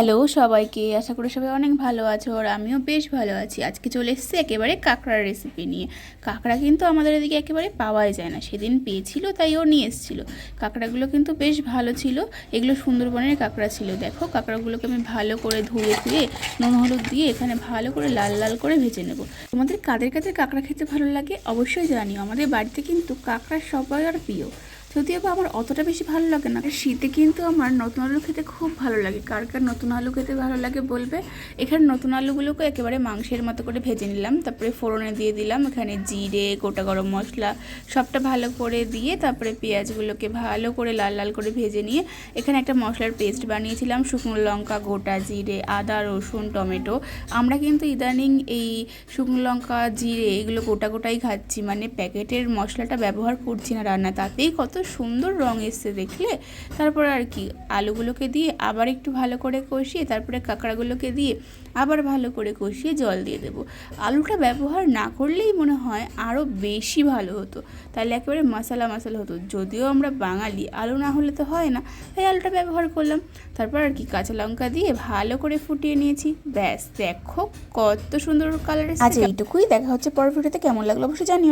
Hello সবাইকে, আশা করি সবাই অনেক ভালো আছো আর আমিও বেশ ভালো আছি। আজকে চলে এসেছি একেবারে কাঁকড়ার রেসিপি নিয়ে। কাঁকড়া কিন্তু আমাদের এদিকে একেবারে পাওয়াই যায় না, সেদিন পেয়েছিল তাই ও নিয়ে এসেছিলো। কাঁকড়াগুলো কিন্তু বেশ ভালো ছিল, এগুলো সুন্দরবনের কাঁকড়া ছিল। দেখো কাঁকড়াগুলোকে আমি ভালো করে ধুয়ে নুন হলুদ দিয়ে এখানে ভালো করে লাল লাল করে ভেজে নেব। তোমাদের কাদের কাদের কাঁকড়া খেতে ভালো লাগে অবশ্যই জানিও। আমাদের বাড়িতে কিন্তু কাঁকড়া সবাই আর প্রিয়, যদিও বা আমার অতটা বেশি ভালো লাগে না। শীতে কিন্তু আমার নতুন আলু খেতে খুব ভালো লাগে। কার কার নতুন আলু খেতে ভালো লাগে বলবে। এখানে নতুন আলুগুলোকে একেবারে মাংসের মতো করে ভেজে নিলাম, তারপরে ফোড়নে দিয়ে দিলাম এখানে জিরে, গোটা গরম মশলা সবটা ভালো করে দিয়ে, তারপরে পেঁয়াজগুলোকে ভালো করে লাল লাল করে ভেজে নিয়ে এখানে একটা মশলার পেস্ট বানিয়েছিলাম। শুকনো লঙ্কা, গোটা জিরে, আদা, রসুন, টমেটো। আমরা কিন্তু ইদানিং এই শুকনো লঙ্কা, জিরে এগুলো গোটা গোটাই খাচ্ছি, মানে প্যাকেটের মশলাটা ব্যবহার করছি না রান্না। তাতেই কত সুন্দর রং এসছে দেখলে। তারপর আর কি আলুগুলোকে দিয়ে আবার একটু ভালো করে কষিয়ে তারপরে কাঁকড়াগুলোকে দিয়ে আবার ভালো করে কষিয়ে জল দিয়ে দেবো। আলুটা ব্যবহার না করলেই মনে হয় আরও বেশি ভালো হতো, তাহলে একেবারে মশলা মশলা হতো। যদিও আমরা বাঙালি, আলু না হলে তো হয় না, তাই আলুটা ব্যবহার করলাম। তারপর আর কি কাঁচা লঙ্কা দিয়ে ভালো করে ফুটিয়ে নিয়েছি। ব্যাস দেখো কত সুন্দর কালার এসেছে। আজ এইটুকুই, দেখা হচ্ছে পরের ভিডিওতে। কেমন লাগলো অবশ্যই জানিও।